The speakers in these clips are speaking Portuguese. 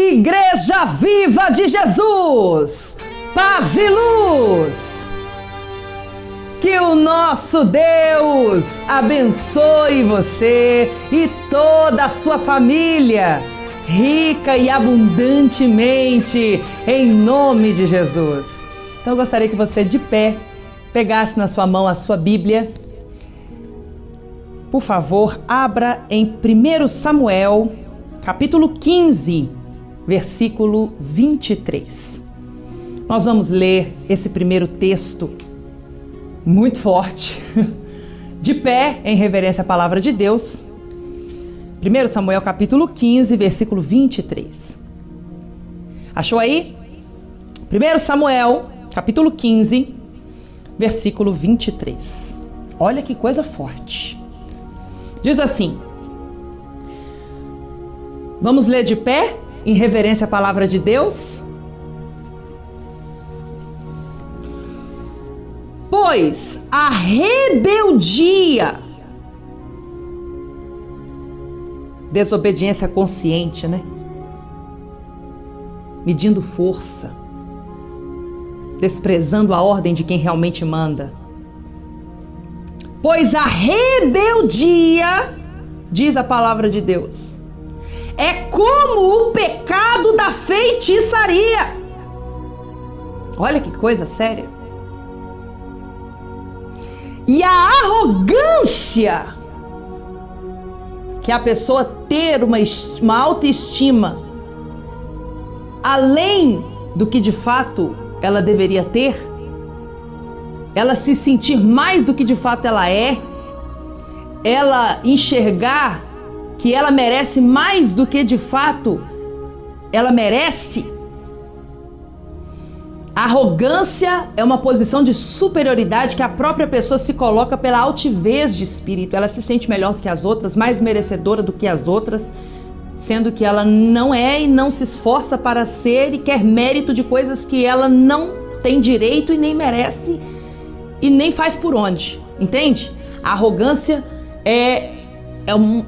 Igreja Viva de Jesus, paz e luz. Que o nosso Deus abençoe você e toda a sua família, rica e abundantemente, em nome de Jesus. Então eu gostaria que você, de pé, pegasse na sua mão a sua Bíblia. Por favor, abra em 1 Samuel, capítulo 15, versículo 23. Nós vamos ler esse primeiro texto muito forte, de pé, em reverência à palavra de Deus. 1 Samuel, capítulo 15, versículo 23. Achou aí? 1 Samuel, capítulo 15, versículo 23. Olha que coisa forte. Diz assim: vamos ler de pé, em reverência à palavra de Deus? Pois a rebeldia, desobediência consciente, né? Medindo força, desprezando a ordem de quem realmente manda. Pois a rebeldia, diz a palavra de Deus, é como o pecado da feitiçaria. Olha que coisa séria. E a arrogância, que é a pessoa ter uma autoestima além do que de fato ela deveria ter, ela se sentir mais do que de fato ela é, ela enxergar que ela merece mais do que de fato ela merece. A arrogância é uma posição de superioridade que a própria pessoa se coloca pela altivez de espírito. Ela se sente melhor do que as outras, mais merecedora do que as outras, sendo que ela não é e não se esforça para ser e quer mérito de coisas que ela não tem direito e nem merece e nem faz por onde, entende? A arrogância é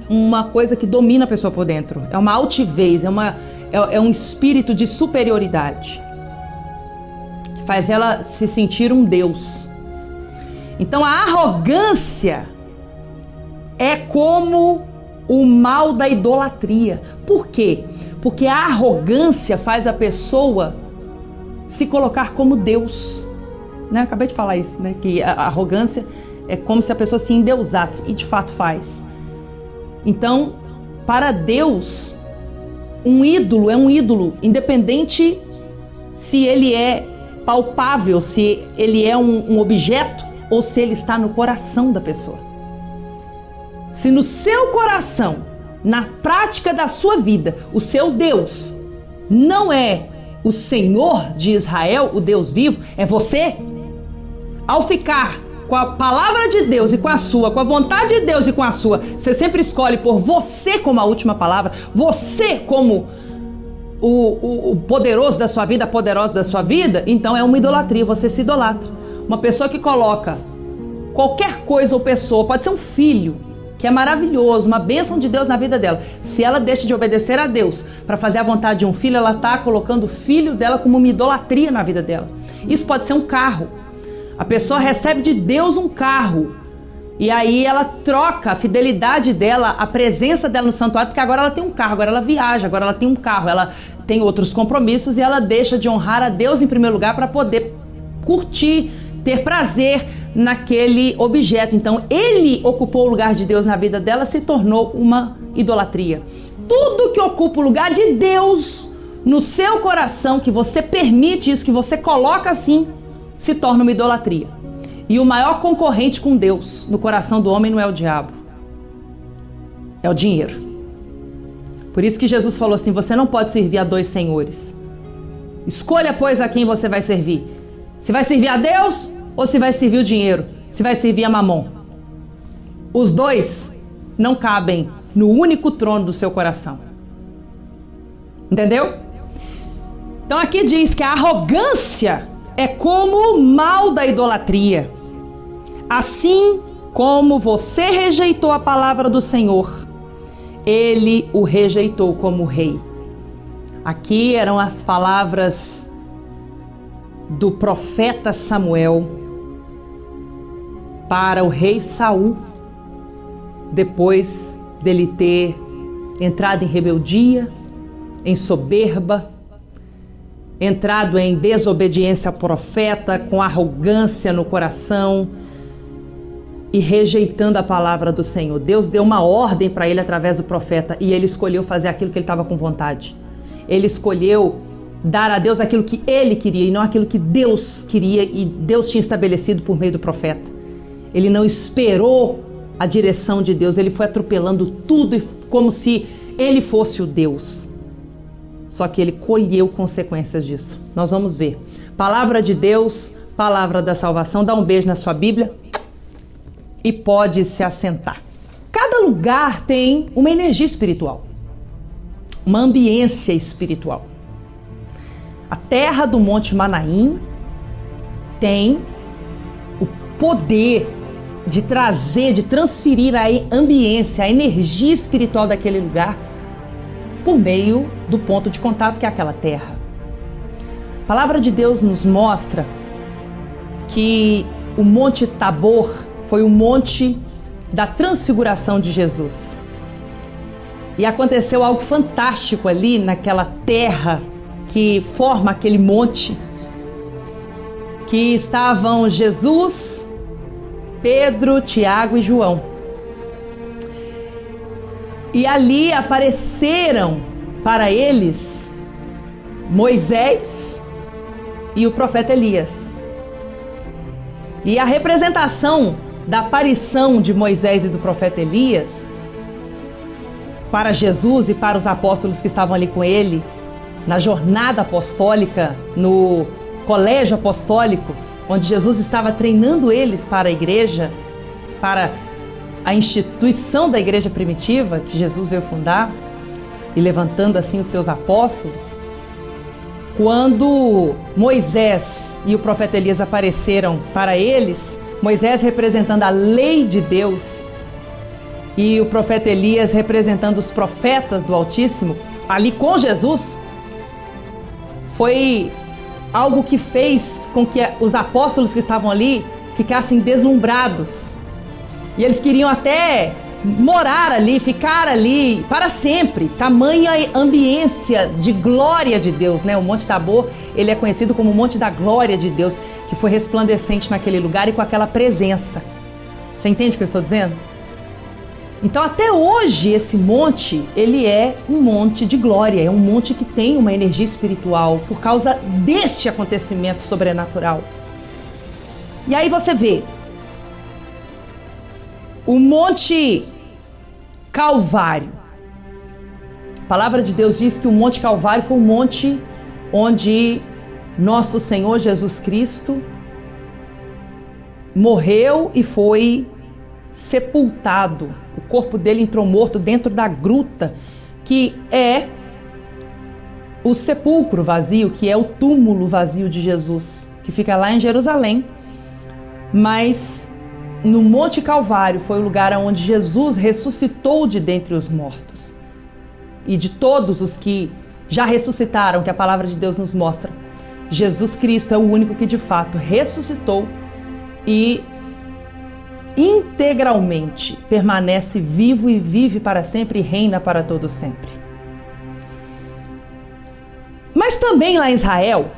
uma coisa que domina a pessoa por dentro, é uma altivez, é um espírito de superioridade. Faz ela se sentir um Deus. Então a arrogância é como o mal da idolatria. Por quê? Porque a arrogância faz a pessoa se colocar como Deus. Né? Acabei de falar isso, né? Que a arrogância é como se a pessoa se endeusasse, e de fato faz. Então, para Deus, um ídolo é um ídolo, independente se ele é palpável, se ele é um objeto ou se ele está no coração da pessoa. Se no seu coração, na prática da sua vida, o seu Deus não é o Senhor de Israel, o Deus vivo, é você, ao ficar com a palavra de Deus e com a sua, com a vontade de Deus e com a sua, você sempre escolhe por você como a última palavra, você como o poderoso da sua vida, a poderosa da sua vida, então é uma idolatria, você se idolatra. Uma pessoa que coloca qualquer coisa ou pessoa, pode ser um filho, que é maravilhoso, uma bênção de Deus na vida dela. Se ela deixa de obedecer a Deus para fazer a vontade de um filho, ela está colocando o filho dela como uma idolatria na vida dela. Isso pode ser um carro. A pessoa recebe de Deus um carro, e aí ela troca a fidelidade dela, a presença dela no santuário, porque agora ela tem um carro, agora ela viaja, agora ela tem um carro, ela tem outros compromissos e ela deixa de honrar a Deus em primeiro lugar para poder curtir, ter prazer naquele objeto. Então ele ocupou o lugar de Deus na vida dela, se tornou uma idolatria. Tudo que ocupa o lugar de Deus no seu coração, que você permite isso, que você coloca assim, se torna uma idolatria. E o maior concorrente com Deus no coração do homem não é o diabo, é o dinheiro. Por isso que Jesus falou assim: você não pode servir a dois senhores. Escolha, pois, a quem você vai servir. Se vai servir a Deus ou se vai servir o dinheiro, se vai servir a Mamon. Os dois não cabem no único trono do seu coração. Entendeu? Então aqui diz que a arrogância é como o mal da idolatria. Assim como você rejeitou a palavra do Senhor, ele o rejeitou como rei. Aqui eram as palavras do profeta Samuel para o rei Saul, depois dele ter entrado em rebeldia, em soberba, entrado em desobediência ao profeta, com arrogância no coração e rejeitando a palavra do Senhor. Deus deu uma ordem para ele através do profeta e ele escolheu fazer aquilo que ele estava com vontade. Ele escolheu dar a Deus aquilo que ele queria e não aquilo que Deus queria e Deus tinha estabelecido por meio do profeta. Ele não esperou a direção de Deus, ele foi atropelando tudo como se ele fosse o Deus. Só que ele colheu consequências disso. Nós vamos ver. Palavra de Deus, palavra da salvação. Dá um beijo na sua Bíblia e pode se assentar. Cada lugar tem uma energia espiritual, uma ambiência espiritual. A terra do Monte Manaim tem o poder de trazer, de transferir a ambiência, a energia espiritual daquele lugar por meio do ponto de contato que é aquela terra. A palavra de Deus nos mostra que o Monte Tabor foi o monte da transfiguração de Jesus. E aconteceu algo fantástico ali naquela terra que forma aquele monte, que estavam Jesus, Pedro, Tiago e João. E ali apareceram para eles Moisés e o profeta Elias. E a representação da aparição de Moisés e do profeta Elias para Jesus e para os apóstolos que estavam ali com ele, na jornada apostólica, no colégio apostólico, onde Jesus estava treinando eles para a igreja, para a instituição da igreja primitiva que Jesus veio fundar e levantando assim os seus apóstolos. Quando Moisés e o profeta Elias apareceram para eles, Moisés representando a lei de Deus e o profeta Elias representando os profetas do Altíssimo, ali com Jesus, foi algo que fez com que os apóstolos que estavam ali ficassem deslumbrados. E eles queriam até morar ali, ficar ali para sempre. Tamanha ambiência de glória de Deus, né? O Monte Tabor, ele é conhecido como o Monte da Glória de Deus, que foi resplandecente naquele lugar e com aquela presença. Você entende o que eu estou dizendo? Então, até hoje, esse monte, ele é um monte de glória, é um monte que tem uma energia espiritual por causa deste acontecimento sobrenatural. E aí você vê, o Monte Calvário. A palavra de Deus diz que o Monte Calvário foi o monte onde nosso Senhor Jesus Cristo morreu e foi sepultado. O corpo dele entrou morto dentro da gruta, que é o sepulcro vazio, que é o túmulo vazio de Jesus, que fica lá em Jerusalém. Mas no Monte Calvário foi o lugar onde Jesus ressuscitou de dentre os mortos. E de todos os que já ressuscitaram, que a palavra de Deus nos mostra, Jesus Cristo é o único que de fato ressuscitou e integralmente permanece vivo e vive para sempre e reina para todo sempre. Mas também lá em Israel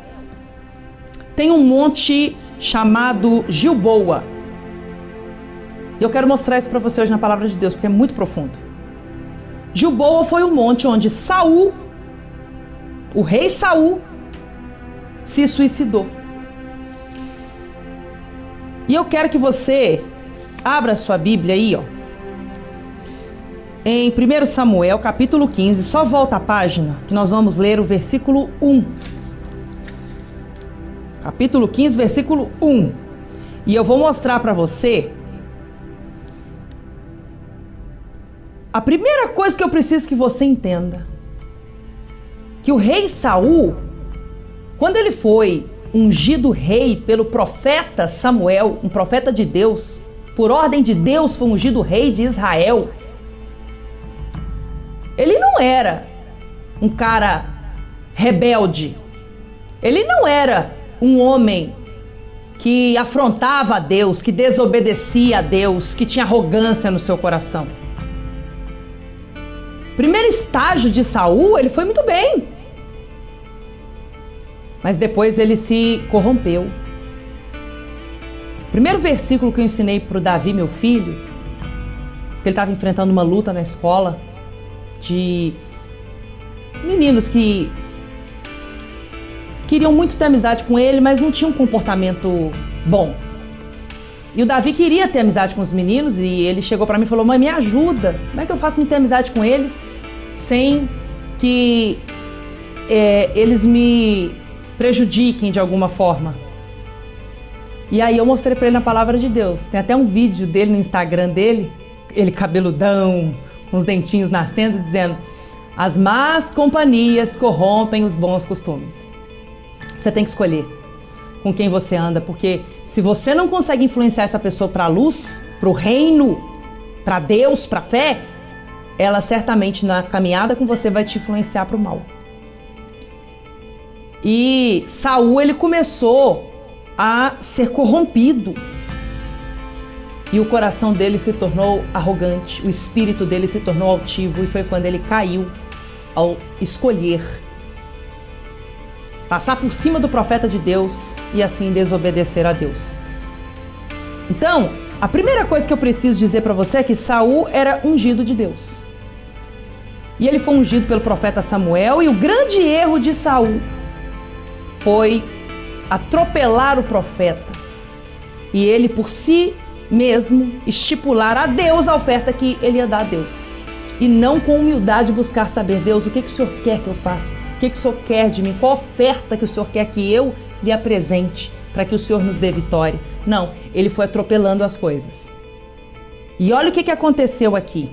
tem um monte chamado Gilboa. Eu quero mostrar isso para você hoje na palavra de Deus, porque é muito profundo. Gilboa foi o monte onde Saul, o rei Saul, se suicidou. E eu quero que você abra sua Bíblia aí, ó, em 1 Samuel, capítulo 15, só volta a página, que nós vamos ler o versículo 1. Capítulo 15, versículo 1. E eu vou mostrar para você a primeira coisa que eu preciso que você entenda. Que o rei Saul, quando ele foi ungido rei pelo profeta Samuel, um profeta de Deus, por ordem de Deus foi ungido rei de Israel, ele não era um cara rebelde. Ele não era um homem que afrontava a Deus, que desobedecia a Deus, que tinha arrogância no seu coração. Primeiro estágio de Saul, ele foi muito bem. Mas depois ele se corrompeu. Primeiro versículo que eu ensinei para o Davi, meu filho, que ele estava enfrentando uma luta na escola de meninos que queriam muito ter amizade com ele, mas não tinham um comportamento bom. E o Davi queria ter amizade com os meninos e ele chegou para mim e falou: mãe, me ajuda. Como é que eu faço para ter amizade com eles sem que eles me prejudiquem de alguma forma? E aí eu mostrei para ele na palavra de Deus. Tem até um vídeo dele no Instagram dele, ele cabeludão, com os dentinhos nascendo, dizendo: as más companhias corrompem os bons costumes. Você tem que escolher com quem você anda, porque se você não consegue influenciar essa pessoa para a luz, para o reino, para Deus, para a fé, ela certamente na caminhada com você vai te influenciar para o mal. E Saul, ele começou a ser corrompido e o coração dele se tornou arrogante, o espírito dele se tornou altivo, e foi quando ele caiu ao escolher passar por cima do profeta de Deus e assim desobedecer a Deus. Então, a primeira coisa que eu preciso dizer para você é que Saul era ungido de Deus. E ele foi ungido pelo profeta Samuel, e o grande erro de Saul foi atropelar o profeta e ele por si mesmo estipular a Deus a oferta que ele ia dar a Deus, e não com humildade buscar saber: Deus, o que o Senhor quer que eu faça? O que o Senhor quer de mim? Qual oferta que o Senhor quer que eu lhe apresente para que o Senhor nos dê vitória? Não, ele foi atropelando as coisas. E olha o que aconteceu aqui.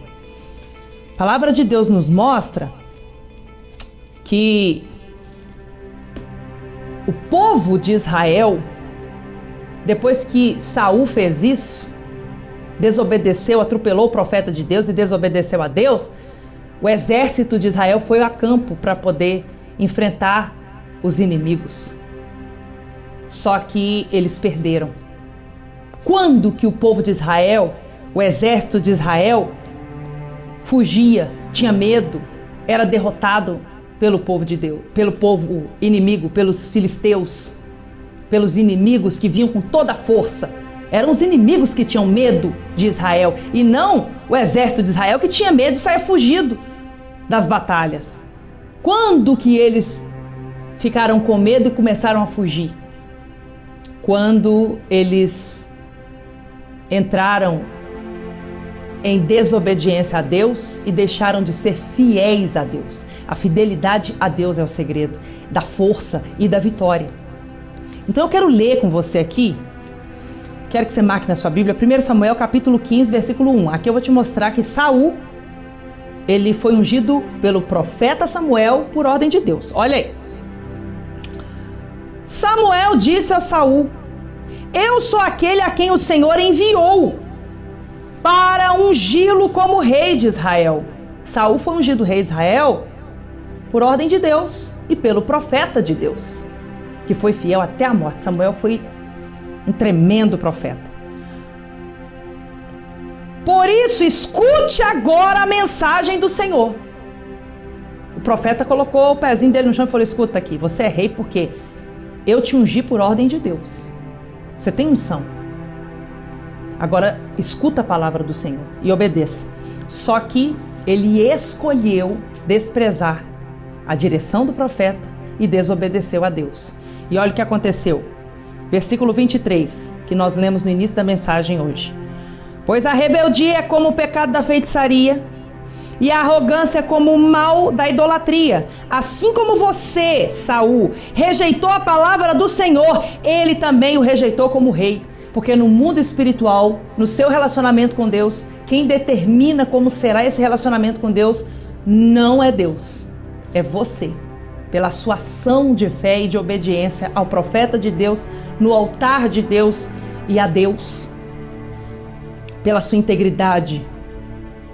A palavra de Deus nos mostra que o povo de Israel, depois que Saul fez isso, desobedeceu, atropelou o profeta de Deus e desobedeceu a Deus, o exército de Israel foi a campo para poder enfrentar os inimigos. Só que eles perderam. Quando que o povo de Israel, o exército de Israel, fugia, tinha medo, era derrotado pelo povo de Deus, pelo povo inimigo, pelos filisteus, pelos inimigos que vinham com toda a força. Eram os inimigos que tinham medo de Israel e não o exército de Israel, que tinha medo e saía fugido das batalhas. Quando que eles ficaram com medo e começaram a fugir? Quando eles entraram em desobediência a Deus e deixaram de ser fiéis a Deus. A fidelidade a Deus é o segredo da força e da vitória. Então eu quero ler com você aqui, quero que você marque na sua Bíblia, 1 Samuel capítulo 15, versículo 1. Aqui eu vou te mostrar que Saul, ele foi ungido pelo profeta Samuel por ordem de Deus. Olha aí. Samuel disse a Saul: eu sou aquele a quem o Senhor enviou para ungí-lo como rei de Israel. Saul foi ungido rei de Israel por ordem de Deus e pelo profeta de Deus, que foi fiel até a morte. Samuel foi um tremendo profeta. Por isso, escute agora a mensagem do Senhor. O profeta colocou o pezinho dele no chão e falou: escuta aqui, você é rei porque eu te ungi por ordem de Deus. Você tem unção. Agora, escuta a palavra do Senhor e obedeça. Só que ele escolheu desprezar a direção do profeta e desobedeceu a Deus. E olha o que aconteceu. Versículo 23, que nós lemos no início da mensagem hoje. Pois a rebeldia é como o pecado da feitiçaria, e a arrogância é como o mal da idolatria. Assim como você, Saul, rejeitou a palavra do Senhor, ele também o rejeitou como rei. Porque no mundo espiritual, no seu relacionamento com Deus, quem determina como será esse relacionamento com Deus não é Deus, é você. Pela sua ação de fé e de obediência ao profeta de Deus, no altar de Deus e a Deus. Pela sua integridade,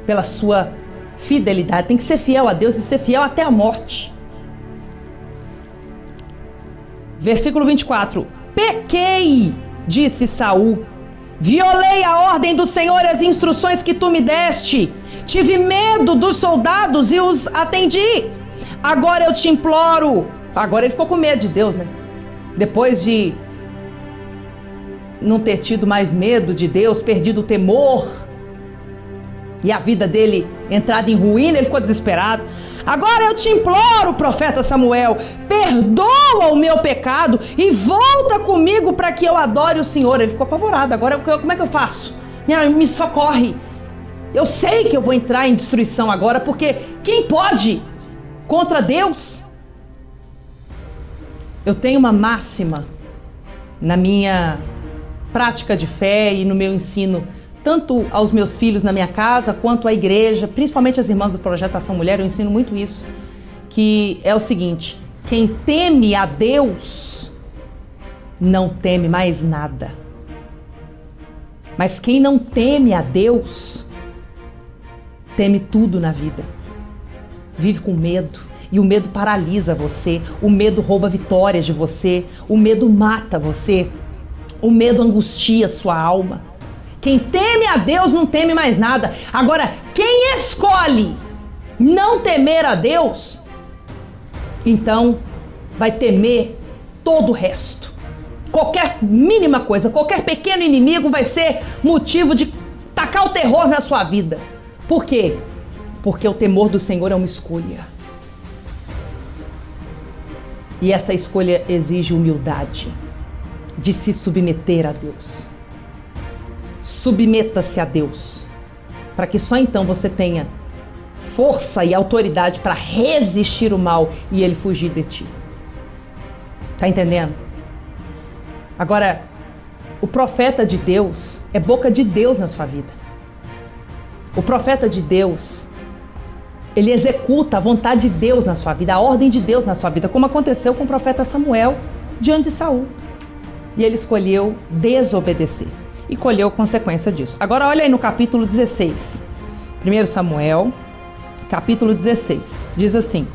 pela sua fidelidade. Tem que ser fiel a Deus e ser fiel até a morte. Versículo 24. Pequei, disse Saul. Violei a ordem do Senhor e as instruções que tu me deste. Tive medo dos soldados e os atendi. Agora eu te imploro. Agora ele ficou com medo de Deus, né? Depois de não ter tido mais medo de Deus, perdido o temor, e a vida dele entrada em ruína, ele ficou desesperado. Agora eu te imploro, profeta Samuel, perdoa o meu pecado e volta comigo para que eu adore o Senhor. Ele ficou apavorado. Agora como é que eu faço? Me socorre. Eu sei que eu vou entrar em destruição agora, porque quem pode contra Deus? Eu tenho uma máxima na minha prática de fé e no meu ensino, tanto aos meus filhos na minha casa, quanto à igreja, principalmente as irmãs do Projeto Ação Mulher, eu ensino muito isso, que é o seguinte: quem teme a Deus não teme mais nada. Mas quem não teme a Deus teme tudo na vida. Vive com medo, e o medo paralisa você, o medo rouba vitórias de você, o medo mata você, o medo angustia sua alma. Quem teme a Deus não teme mais nada. Agora, quem escolhe não temer a Deus, então vai temer todo o resto. Qualquer mínima coisa, qualquer pequeno inimigo vai ser motivo de tacar o terror na sua vida. Por quê? Porque o temor do Senhor é uma escolha. E essa escolha exige humildade, de se submeter a Deus. Submeta-se a Deus, para que só então você tenha força e autoridade para resistir o mal e ele fugir de ti. Tá entendendo? Agora, o profeta de Deus é boca de Deus na sua vida. O profeta de Deus, ele executa a vontade de Deus na sua vida, a ordem de Deus na sua vida, como aconteceu com o profeta Samuel diante de Saul. E ele escolheu desobedecer e colheu consequência disso. Agora olha aí no capítulo 16. 1 Samuel, capítulo 16. Diz assim,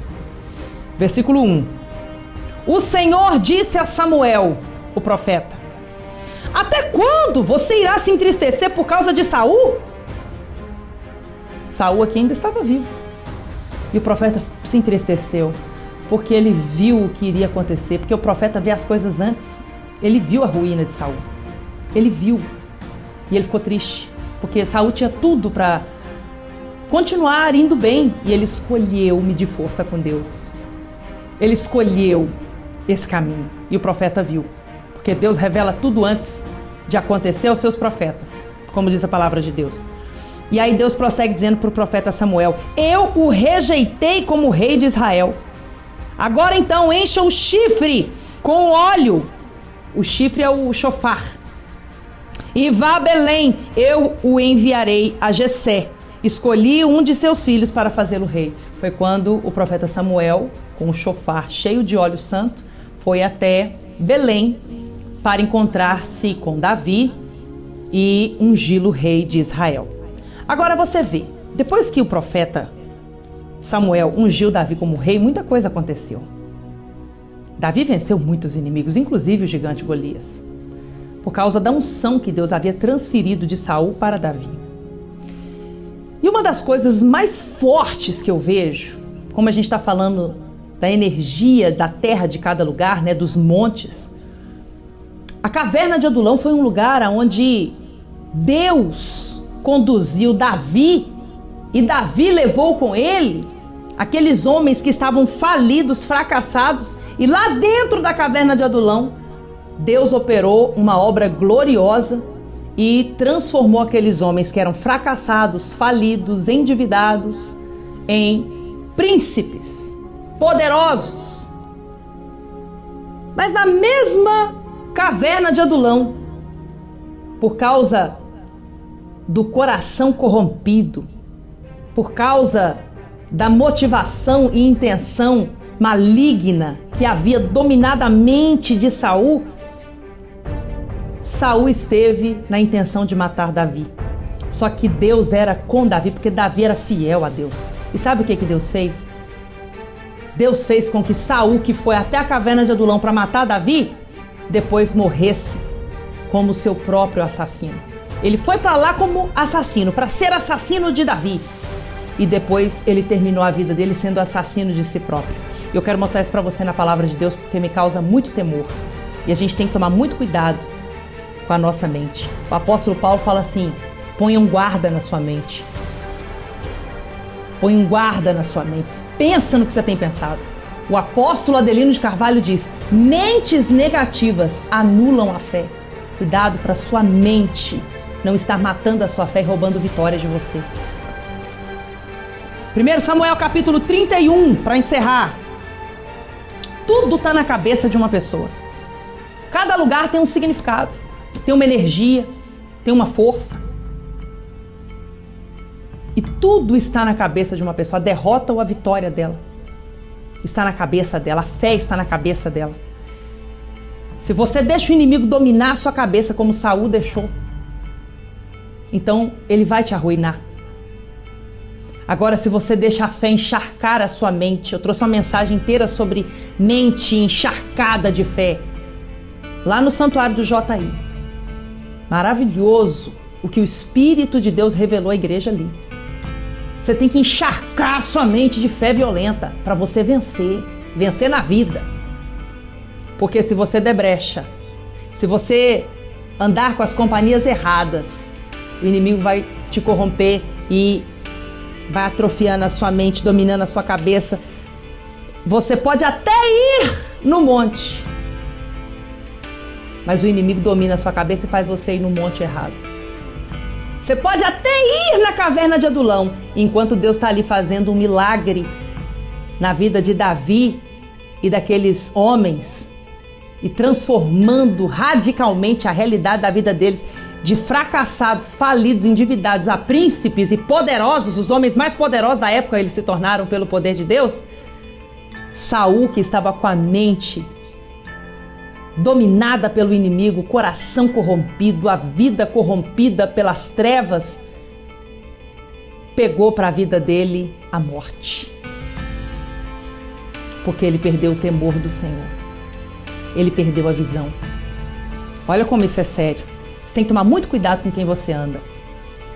versículo 1. O Senhor disse a Samuel, o profeta: até quando você irá se entristecer por causa de Saul? Saul aqui ainda estava vivo. E o profeta se entristeceu, porque ele viu o que iria acontecer, porque o profeta vê as coisas antes. Ele viu a ruína de Saul. Ele viu. E ele ficou triste, porque Saul tinha tudo para continuar indo bem. E ele escolheu medir força com Deus. Ele escolheu esse caminho. E o profeta viu. Porque Deus revela tudo antes de acontecer aos seus profetas, como diz a palavra de Deus. E aí Deus prossegue dizendo para o profeta Samuel: eu o rejeitei como rei de Israel. Agora então encha o chifre com óleo. O chifre é o shofar. E vá a Belém, eu o enviarei a Jessé. Escolhi um de seus filhos para fazê-lo rei. Foi quando o profeta Samuel, com o shofar cheio de óleo santo, foi até Belém para encontrar-se com Davi e ungí-lo rei de Israel. Agora você vê, depois que o profeta Samuel ungiu Davi como rei, muita coisa aconteceu. Davi venceu muitos inimigos, inclusive o gigante Golias, por causa da unção que Deus havia transferido de Saul para Davi. E uma das coisas mais fortes que eu vejo, como a gente está falando da energia da terra de cada lugar, né, dos montes, a caverna de Adulão foi um lugar onde Deus conduziu Davi, e Davi levou com ele aqueles homens que estavam falidos, fracassados, e lá dentro da caverna de Adulão, Deus operou uma obra gloriosa e transformou aqueles homens que eram fracassados, falidos, endividados, em príncipes poderosos. Mas na mesma caverna de Adulão, por causa do coração corrompido, por causa da motivação e intenção maligna que havia dominado a mente de Saul, Saul esteve na intenção de matar Davi. Só que Deus era com Davi, porque Davi era fiel a Deus. E sabe o que Deus fez? Deus fez com que Saul, que foi até a caverna de Adulão para matar Davi, depois morresse como seu próprio assassino. Ele foi para lá como assassino, para ser assassino de Davi. E depois ele terminou a vida dele sendo assassino de si próprio. E eu quero mostrar isso para você na palavra de Deus, porque me causa muito temor. E a gente tem que tomar muito cuidado com a nossa mente. O apóstolo Paulo fala assim: ponha um guarda na sua mente. Põe um guarda na sua mente. Pensa no que você tem pensado. O apóstolo Adelino de Carvalho diz: mentes negativas anulam a fé. Cuidado para sua mente não estar matando a sua fé e roubando vitórias de você. 1 Samuel capítulo 31, para encerrar. Tudo está na cabeça de uma pessoa. Cada lugar tem um significado, tem uma energia, tem uma força. E tudo está na cabeça de uma pessoa. A derrota ou a vitória dela está na cabeça dela. A fé está na cabeça dela. Se você deixa o inimigo dominar a sua cabeça como Saul deixou, então ele vai te arruinar. Agora, se você deixa a fé encharcar a sua mente, eu trouxe uma mensagem inteira sobre mente encharcada de fé, lá no Santuário do JI. Maravilhoso o que o Espírito de Deus revelou à igreja ali. Você tem que encharcar a sua mente de fé violenta para você vencer na vida. Porque se você der brecha, se você andar com as companhias erradas, o inimigo vai te corromper e vai atrofiando a sua mente, dominando a sua cabeça. Você pode até ir no monte, mas o inimigo domina a sua cabeça e faz você ir no monte errado. Você pode até ir na caverna de Adulão, enquanto Deus está ali fazendo um milagre na vida de Davi e daqueles homens e transformando radicalmente a realidade da vida deles, de fracassados, falidos, endividados a príncipes e poderosos. Os homens mais poderosos da época eles se tornaram pelo poder de Deus. Saul, que estava com a mente dominada pelo inimigo, o coração corrompido, a vida corrompida pelas trevas, pegou para a vida dele a morte. Porque ele perdeu o temor do Senhor. Ele perdeu a visão. Olha como isso é sério. Você tem que tomar muito cuidado com quem você anda.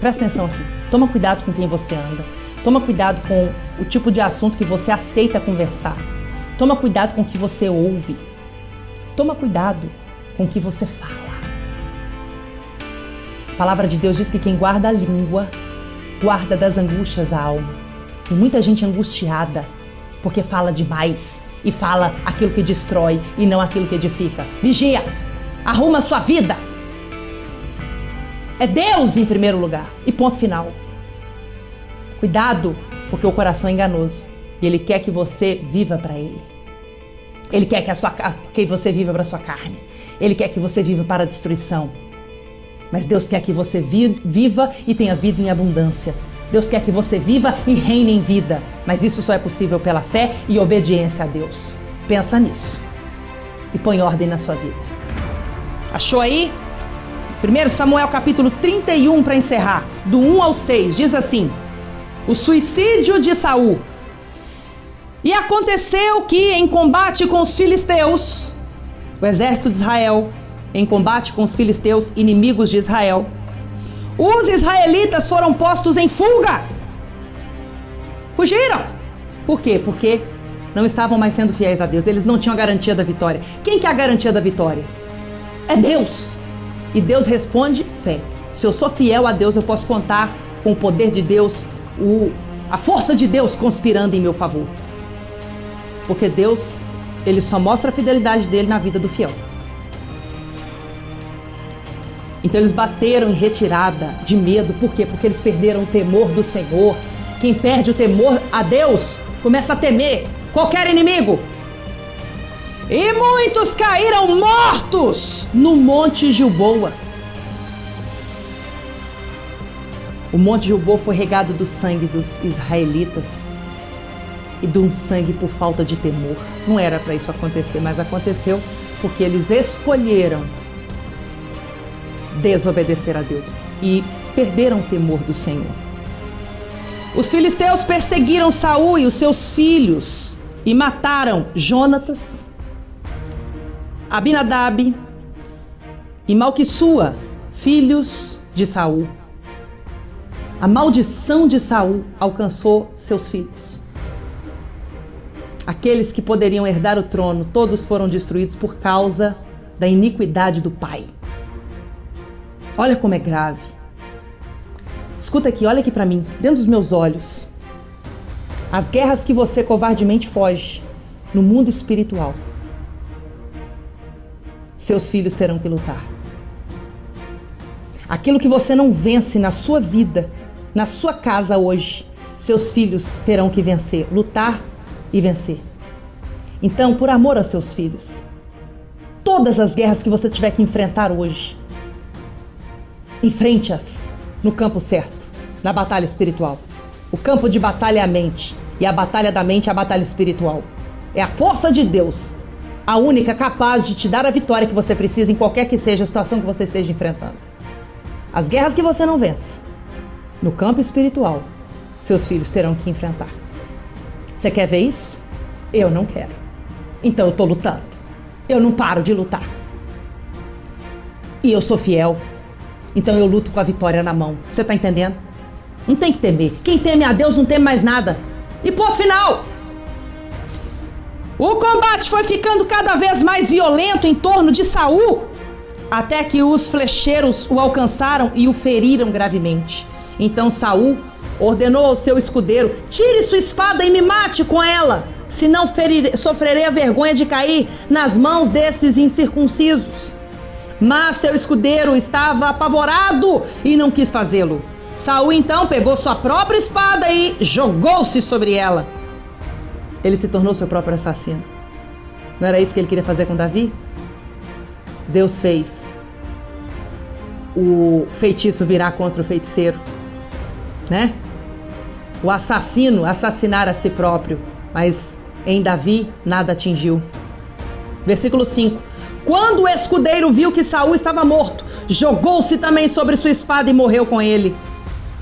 Presta atenção aqui. Toma cuidado com quem você anda. Toma cuidado com o tipo de assunto que você aceita conversar. Toma cuidado com o que você ouve. Toma cuidado com o que você fala. A palavra de Deus diz que quem guarda a língua, guarda das angústias a alma. Tem muita gente angustiada porque fala demais e fala aquilo que destrói e não aquilo que edifica. Vigia! Arruma a sua vida! É Deus em primeiro lugar e ponto final. Cuidado, porque o coração é enganoso e Ele quer que você viva para Ele. Ele quer que você viva para a sua carne. Ele quer que você viva para a destruição. Mas Deus quer que você viva e tenha vida em abundância. Deus quer que você viva e reine em vida. Mas isso só é possível pela fé e obediência a Deus. Pensa nisso. E põe ordem na sua vida. Achou aí? 1 Samuel capítulo 31, para encerrar. Do 1 ao 6, diz assim: o suicídio de Saul. E aconteceu que em combate com os filisteus, o exército de Israel, em combate com os filisteus, inimigos de Israel, os israelitas foram postos em fuga. Fugiram. Por quê? Porque não estavam mais sendo fiéis a Deus. Eles não tinham a garantia da vitória. Quem que é a garantia da vitória? É Deus. E Deus responde fé. Se eu sou fiel a Deus, eu posso contar com o poder de Deus, a força de Deus conspirando em meu favor. Porque Deus, Ele só mostra a fidelidade dele na vida do fiel. Então eles bateram em retirada de medo. Por quê? Porque eles perderam o temor do Senhor. Quem perde o temor a Deus começa a temer qualquer inimigo. E muitos caíram mortos no Monte Gilboa. O Monte Gilboa foi regado do sangue dos israelitas e de um sangue por falta de temor. Não era para isso acontecer, mas aconteceu porque eles escolheram desobedecer a Deus e perderam o temor do Senhor. Os filisteus perseguiram Saul e os seus filhos e mataram Jonatas, Abinadab e Malquissua, filhos de Saul. A maldição de Saul alcançou seus filhos. Aqueles que poderiam herdar o trono, todos foram destruídos por causa da iniquidade do pai. Olha como é grave. Escuta aqui, olha aqui para mim, dentro dos meus olhos. As guerras que você covardemente foge no mundo espiritual, seus filhos terão que lutar. Aquilo que você não vence na sua vida, na sua casa hoje, seus filhos terão que vencer, lutar e vencer. Então, por amor aos seus filhos, todas as guerras que você tiver que enfrentar hoje, enfrente-as no campo certo, na batalha espiritual. O campo de batalha é a mente, e a batalha da mente é a batalha espiritual. É a força de Deus, a única capaz de te dar a vitória que você precisa em qualquer que seja a situação que você esteja enfrentando. As guerras que você não vence, no campo espiritual, seus filhos terão que enfrentar. Você quer ver isso? Eu não quero. Então eu tô lutando. Eu não paro de lutar. E eu sou fiel. Então eu luto com a vitória na mão. Você tá entendendo? Não tem que temer. Quem teme a Deus não teme mais nada. E ponto final. O combate foi ficando cada vez mais violento em torno de Saul, até que os flecheiros o alcançaram e o feriram gravemente. Então Saul ordenou ao seu escudeiro: tire sua espada e me mate com ela, senão sofrerei a vergonha de cair nas mãos desses incircuncisos. Mas seu escudeiro estava apavorado e não quis fazê-lo. Saul então pegou sua própria espada e jogou-se sobre ela. Ele se tornou seu próprio assassino. Não era isso que ele queria fazer com Davi? Deus fez o feitiço virar contra o feiticeiro, né? O assassino assassinar a si próprio, mas em Davi nada atingiu. Versículo 5. Quando o escudeiro viu que Saul estava morto, jogou-se também sobre sua espada e morreu com ele.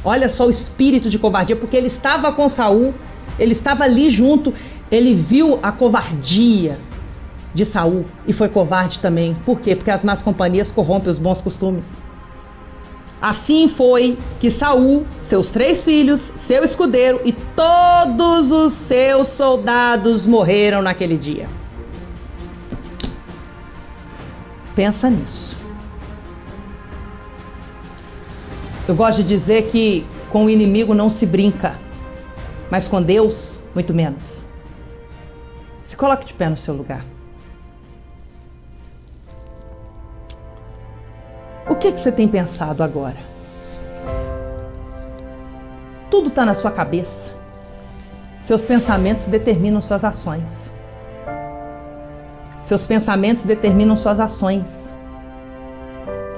Olha só o espírito de covardia, porque ele estava com Saul, ele estava ali junto, ele viu a covardia de Saul e foi covarde também. Por quê? Porque as más companhias corrompem os bons costumes. Assim foi que Saul, seus 3 filhos, seu escudeiro e todos os seus soldados morreram naquele dia. Pensa nisso. Eu gosto de dizer que com o inimigo não se brinca, mas com Deus, muito menos. Se coloque de pé no seu lugar. O que você tem pensado agora? Tudo está na sua cabeça. Seus pensamentos determinam suas ações. Seus pensamentos determinam suas ações.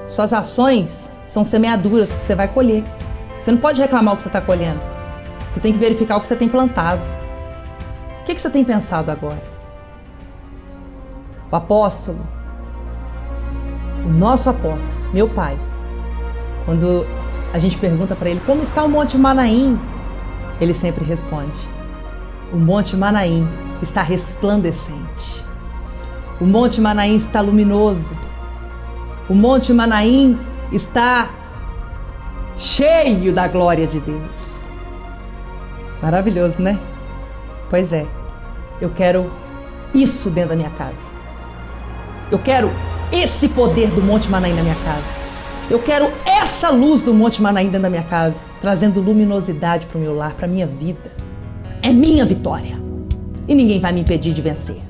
Suas ações são semeaduras que você vai colher. Você não pode reclamar o que você está colhendo. Você tem que verificar o que você tem plantado. O que você tem pensado agora? O apóstolo, o nosso apóstolo, meu pai, quando a gente pergunta para ele como está o Monte Manaim, ele sempre responde: o Monte Manaim está resplandecente. O Monte Manaim está luminoso. O Monte Manaim está cheio da glória de Deus. Maravilhoso, né? Pois é, eu quero isso dentro da minha casa. Eu quero esse poder do Monte Manaim na minha casa. Eu quero essa luz do Monte Manaim dentro da minha casa, trazendo luminosidade para o meu lar, para a minha vida. É minha vitória. E ninguém vai me impedir de vencer.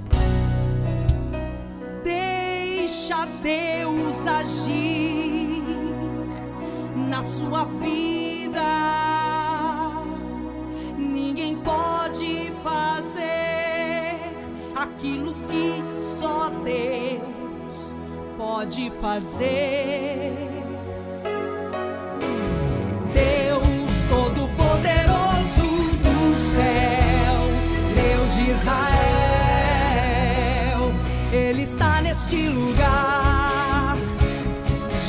Deixa Deus agir na sua vida. Ninguém pode fazer aquilo que só Deus pode fazer. Deus Todo-Poderoso do céu, Deus de Israel, Ele está neste lugar,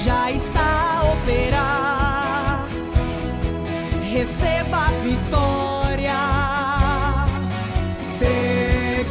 já está a operar. Receba a vitória, declare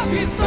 vitória.